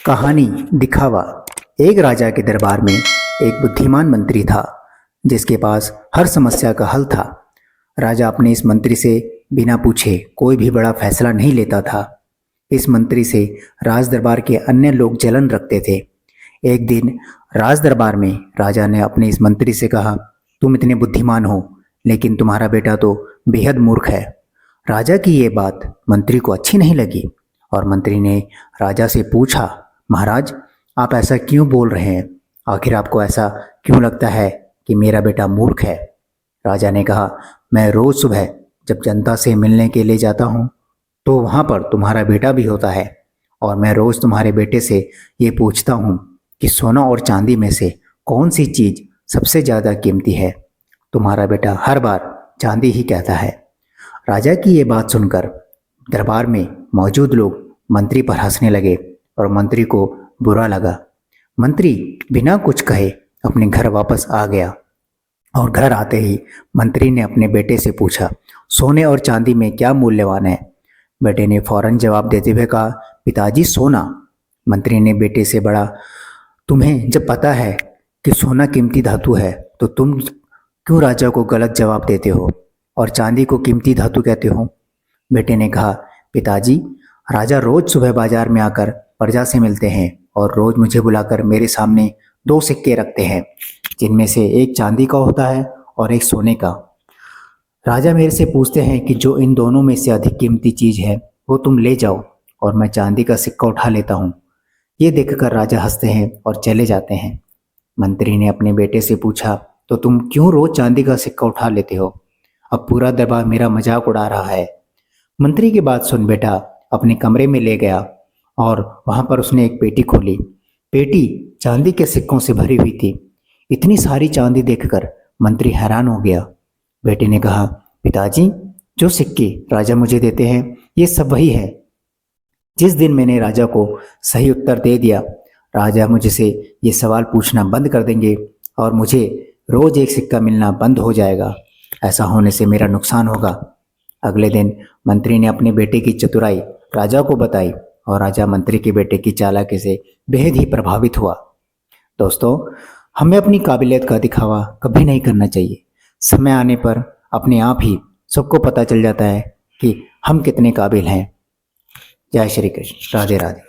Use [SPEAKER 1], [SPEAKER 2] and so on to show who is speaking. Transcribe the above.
[SPEAKER 1] कहानी दिखावा। एक राजा के दरबार में एक बुद्धिमान मंत्री था जिसके पास हर समस्या का हल था। राजा अपने इस मंत्री से बिना पूछे कोई भी बड़ा फैसला नहीं लेता था। इस मंत्री से राज दरबार के अन्य लोग जलन रखते थे। एक दिन राज दरबार में राजा ने अपने इस मंत्री से कहा, तुम इतने बुद्धिमान हो लेकिन तुम्हारा बेटा तो बेहद मूर्ख है। राजा की ये बात मंत्री को अच्छी नहीं लगी और मंत्री ने राजा से पूछा, महाराज आप ऐसा क्यों बोल रहे हैं? आखिर आपको ऐसा क्यों लगता है कि मेरा बेटा मूर्ख है? राजा ने कहा, मैं रोज सुबह जब जनता से मिलने के लिए जाता हूँ तो वहाँ पर तुम्हारा बेटा भी होता है और मैं रोज तुम्हारे बेटे से ये पूछता हूँ कि सोना और चांदी में से कौन सी चीज़ सबसे ज़्यादा कीमती है। तुम्हारा बेटा हर बार चांदी ही कहता है। राजा की ये बात सुनकर दरबार में मौजूद लोग मंत्री पर हंसने लगे और मंत्री को बुरा लगा। मंत्री बिना कुछ कहे अपने घर वापस आ गया और घर आते ही मंत्री ने अपने बेटे से पूछा, सोने और चांदी में क्या मूल्यवान है? बेटे ने फौरन जवाब देते हुए कहा, पिताजी सोना। मंत्री ने बेटे से बड़ा, तुम्हें जब पता है कि सोना कीमती धातु है तो तुम क्यों राजा को गलत जवाब देते हो और चांदी को कीमती धातु कहते हो? बेटे ने कहा, पिताजी राजा रोज सुबह बाजार में आकर प्रजा से मिलते हैं और रोज मुझे बुलाकर मेरे सामने दो सिक्के रखते हैं जिनमें से एक चांदी का होता है और एक सोने का। राजा मेरे से पूछते हैं कि जो इन दोनों में से अधिक कीमती चीज़ है वो तुम ले जाओ और मैं चांदी का सिक्का उठा लेता हूँ। ये देखकर राजा हंसते हैं और चले जाते हैं। मंत्री ने अपने बेटे से पूछा, तो तुम क्यों रोज चांदी का सिक्का उठा लेते हो? अब पूरा दरबार मेरा मजाक उड़ा रहा है। मंत्री की बात सुन बेटा अपने कमरे में ले गया और वहाँ पर उसने एक पेटी खोली। पेटी चांदी के सिक्कों से भरी हुई थी। इतनी सारी चांदी देखकर मंत्री हैरान हो गया। बेटे ने कहा, पिताजी जो सिक्के राजा मुझे देते हैं ये सब वही है। जिस दिन मैंने राजा को सही उत्तर दे दिया, राजा मुझसे ये सवाल पूछना बंद कर देंगे और मुझे रोज एक सिक्का मिलना बंद हो जाएगा। ऐसा होने से मेरा नुकसान होगा। अगले दिन मंत्री ने अपने बेटे की चतुराई राजा को बताई और राजा मंत्री के बेटे की चालाकी से बेहद ही प्रभावित हुआ। दोस्तों, हमें अपनी काबिलियत का दिखावा कभी नहीं करना चाहिए। समय आने पर अपने आप ही सबको पता चल जाता है कि हम कितने काबिल हैं। जय श्री कृष्ण। राधे राधे।